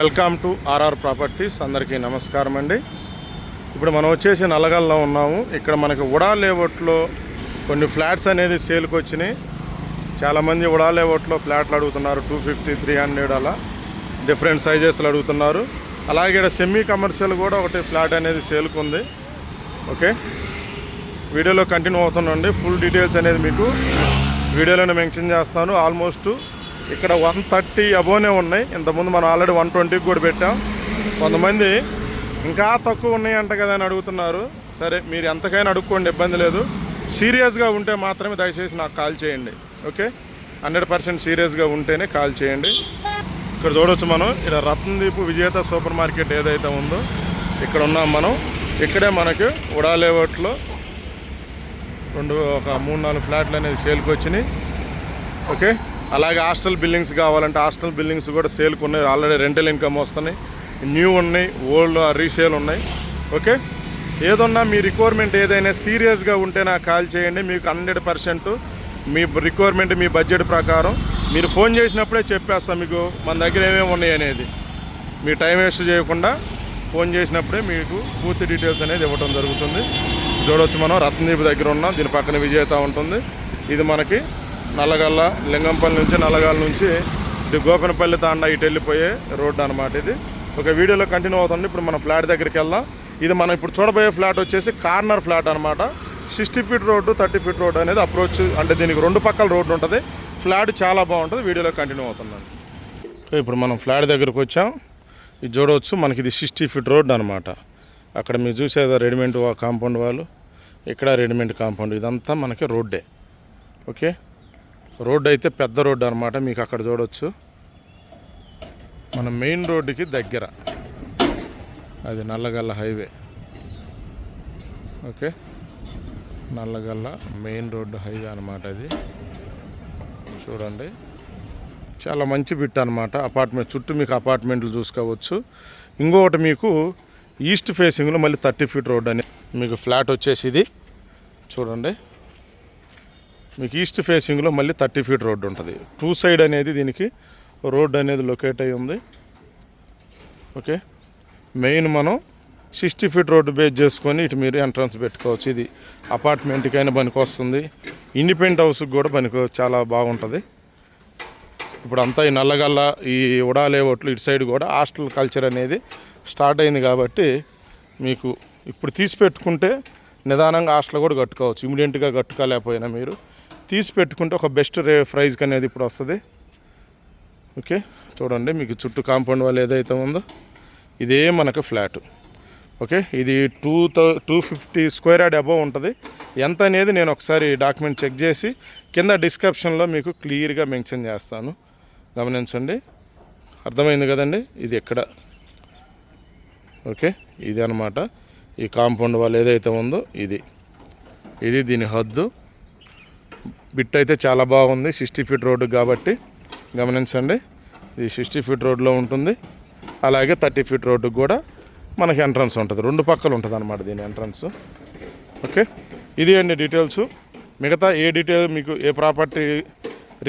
Welcome to RR properties. అందరికీ నమస్కారం అండి. ఇప్పుడు మనం వచ్చేసి నల్లగల్లో ఉన్నాము. ఇక్కడ మనకి ఉడా లేఅవుట్లో కొన్ని ఫ్లాట్స్ అనేది సేల్కి వచ్చినాయి. చాలామంది ఉడా లేఅవుట్లో ఫ్లాట్లు అడుగుతున్నారు. 250, 300 అలా డిఫరెంట్ సైజెస్లు అడుగుతున్నారు. అలాగే ఇక్కడ సెమీ కమర్షియల్ కూడా ఒకటి ఫ్లాట్ అనేది సేల్కి ఉంది. ఓకే, వీడియోలో కంటిన్యూ అవుతుందండి. ఫుల్ డీటెయిల్స్ అనేది మీకు వీడియోలోనే మెన్షన్ చేస్తాను. ఆల్మోస్ట్ ఇక్కడ 130 అబోనే ఉన్నాయి. ఇంతకుముందు మనం ఆల్రెడీ 120కి కూడా పెట్టాం. కొంతమంది ఇంకా తక్కువ ఉన్నాయంట కదా అని అడుగుతున్నారు. సరే, మీరు ఎంతకైనా అడుక్కోండి, ఇబ్బంది లేదు. సీరియస్గా ఉంటే మాత్రమే దయచేసి నాకు కాల్ చేయండి. ఓకే, 100% సీరియస్గా ఉంటేనే కాల్ చేయండి. ఇక్కడ చూడవచ్చు మనం, ఇక్కడ రత్నదీప్ విజేత సూపర్ మార్కెట్ ఏదైతే ఉందో ఇక్కడ ఉన్నాం మనం. ఇక్కడే మనకి ఉడా లేఅవుట్లో ఒక 3-4 ఫ్లాట్లు అనేది సేల్కి వచ్చినాయి. ఓకే, అలాగే హాస్టల్ బిల్డింగ్స్ కావాలంటే హాస్టల్ బిల్డింగ్స్ కూడా సేల్కి ఉన్నాయి. ఆల్రెడీ రెంటల్ ఇన్కమ్ వస్తున్నాయి, న్యూ ఉన్నాయి, ఓల్డ్ రీసేల్ ఉన్నాయి. ఓకే, ఏదన్నా మీ రిక్వైర్మెంట్ ఏదైనా సీరియస్గా ఉంటే నాకు కాల్ చేయండి. మీకు 100% మీ రిక్వైర్మెంట్ మీ బడ్జెట్ ప్రకారం మీరు ఫోన్ చేసినప్పుడే చెప్పేస్తాం మీకు మన దగ్గర ఏమేమి ఉన్నాయి అనేది. మీ టైం వేస్ట్ చేయకుండా ఫోన్ చేసినప్పుడే మీకు పూర్తి డీటెయిల్స్ అనేది ఇవ్వడం జరుగుతుంది. చూడవచ్చు మనం రత్నదీప్ దగ్గర ఉన్నాం. దీని పక్కన విజేత ఉంటుంది. ఇది మనకి నల్లగల్ల లింగంపల్లి నుంచి నల్లగల్ల నుంచి ఇది గోపనపల్లి తాండా ఇటు వెళ్ళిపోయే రోడ్డు అనమాట ఇది. ఒక వీడియోలో కంటిన్యూ అవుతుంది. ఇప్పుడు మనం ఫ్లాట్ దగ్గరికి వెళ్దాం. ఇది మనం ఇప్పుడు చూడబోయే ఫ్లాట్ వచ్చేసి కార్నర్ ఫ్లాట్ అనమాట. 60 ఫీట్ రోడ్డు, 30 ఫీట్ రోడ్డు అనేది అప్రోచ్, అంటే దీనికి 2 పక్కల రోడ్డు ఉంటుంది. ఫ్లాట్ చాలా బాగుంటుంది. వీడియోలో కంటిన్యూ అవుతున్నాను. ఇప్పుడు మనం ఫ్లాట్ దగ్గరకు వచ్చాం. ఇది చూడవచ్చు, మనకి ఇది 60 ఫీట్ రోడ్డు అనమాట. అక్కడ మీరు చూసేది రెడీమేడ్ కాంపౌండ్ వాళ్ళు, ఇక్కడ రెడీమేడ్ కాంపౌండ్, ఇదంతా మనకి రోడ్డే. ఓకే, రోడ్డు అయితే పెద్ద రోడ్డు అనమాట. మీకు అక్కడ చూడవచ్చు మన మెయిన్ రోడ్డుకి దగ్గర అది Nallagalla highway. Okay, Nallagalla main road highway అనమాట. అది చూడండి, చాలా మంచి బిట్ అనమాట. అపార్ట్మెంట్ చుట్టూ మీకు అపార్ట్మెంట్లు చూసుకోవచ్చు. ఇంకొకటి మీకు ఈస్ట్ ఫేసింగ్లో మళ్ళీ 30 ఫీట్ రోడ్ అని మీకు ఫ్లాట్ వచ్చేసి ఇది చూడండి. మీకు ఈస్ట్ ఫేసింగ్లో మళ్ళీ 30 ఫీట్ రోడ్డు ఉంటుంది. 2 సైడ్ అనేది దీనికి రోడ్డు అనేది లొకేట్ అయి ఉంది. ఓకే, మెయిన్ మనం 60 ఫీట్ రోడ్డు బేస్ చేసుకొని ఇటు మీరు ఎంట్రన్స్ పెట్టుకోవచ్చు. ఇది అపార్ట్మెంట్కైనా పనికొస్తుంది, ఇండిపెండెంట్ హౌస్కి కూడా చాలా బాగుంటుంది. ఇప్పుడు అంతా ఈ నల్లగల్ల ఈ ఉడా లేఅవుట్లు ఇటు సైడ్ కూడా హాస్టల్ కల్చర్ అనేది స్టార్ట్ అయింది కాబట్టి మీకు ఇప్పుడు తీసి పెట్టుకుంటే నిదానంగా హాస్టల్ కూడా కట్టుకోవచ్చు. ఇమీడియట్గా కట్టుకోలేకపోయినా మీరు తీసి పెట్టుకుంటే ఒక బెస్ట్ ప్రైజ్కి అనేది ఇప్పుడు వస్తుంది. ఓకే, చూడండి, మీకు చుట్టూ కాంపౌండ్ వాళ్ళు ఏదైతే ఉందో ఇదే మనకు ఫ్లాట్. ఓకే, ఇది 250 స్క్వేర్ యార్డ్ అబోవ్ ఉంటుంది. ఎంత అనేది నేను ఒకసారి డాక్యుమెంట్ చెక్ చేసి కింద డిస్క్రిప్షన్లో మీకు క్లియర్గా మెన్షన్ చేస్తాను, గమనించండి. అర్థమైంది కదండి, ఇది ఎక్కడ. ఓకే, ఇది అనమాట ఈ కాంపౌండ్ వాళ్ళు ఏదైతే ఉందో ఇది దీని హద్దు. బిట్ అయితే చాలా బాగుంది. 60 ఫీట్ రోడ్డు కాబట్టి గమనించండి, ఇది 60 ఫీట్ రోడ్లో ఉంటుంది. అలాగే 30 ఫీట్ రోడ్డుకు కూడా మనకి ఎంట్రన్స్ ఉంటుంది. 2 పక్కలు ఉంటుంది అనమాట దీని ఎంట్రన్స్. ఓకే, ఇది అండి డీటెయిల్స్. మిగతా ఏ డీటెయిల్ మీకు ఏ ప్రాపర్టీ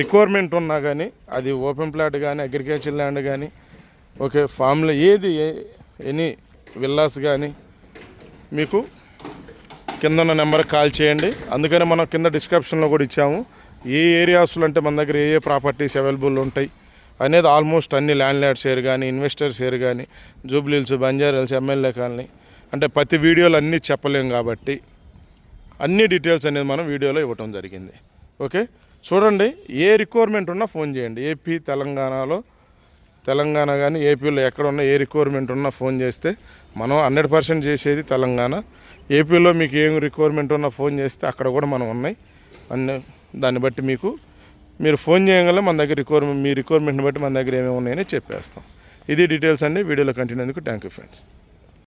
రిక్వైర్మెంట్ ఉన్నా కానీ, అది ఓపెన్ ప్లాట్ కానీ, అగ్రికల్చర్ ల్యాండ్ కానీ, ఓకే, ఫామ్లో ఏది ఎనీ విల్లాస్ కానీ మీకు కింద ఉన్న నెంబర్కి కాల్ చేయండి. అందుకని మనం కింద డిస్క్రిప్షన్లో కూడా ఇచ్చాము. ఏ ఏరియాస్లో అంటే మన దగ్గర ఏ ప్రాపర్టీస్ అవైలబుల్ ఉంటాయి అనేది ఆల్మోస్ట్ అన్ని ల్యాండ్ లార్డ్ షేర్ కానీ, ఇన్వెస్టర్ షేర్ కానీ, జూబ్లీహిల్స్, బంజారాహిల్స్, ఎమ్మెల్యే కాలనీ, అంటే ప్రతి వీడియోలు అన్నీ చెప్పలేం కాబట్టి అన్ని డీటెయిల్స్ అనేది మనం వీడియోలో ఇవ్వటం జరిగింది. ఓకే, చూడండి, ఏ రిక్వైర్మెంట్ ఉన్నా ఫోన్ చేయండి. ఏపీ తెలంగాణ కానీ ఏపీలో ఎక్కడ ఉన్నా ఏ రిక్వైర్మెంట్ ఉన్నా ఫోన్ చేస్తే మనం 100% చేసేది తెలంగాణ. ఏపీలో మీకు ఏం రిక్వైర్మెంట్ ఉన్నా ఫోన్ చేస్తే అక్కడ కూడా మనం ఉన్నాయి అన్నీ. దాన్ని బట్టి మీరు ఫోన్ చేయగల మన దగ్గర మీ రిక్వైర్మెంట్ని బట్టి మన దగ్గర ఏమేమి ఉన్నాయని చెప్పేస్తాం. ఇది డీటెయిల్స్ అండి. వీడియోలో కంటిన్యూ అందుకు థ్యాంక్ యూ ఫ్రెండ్స్.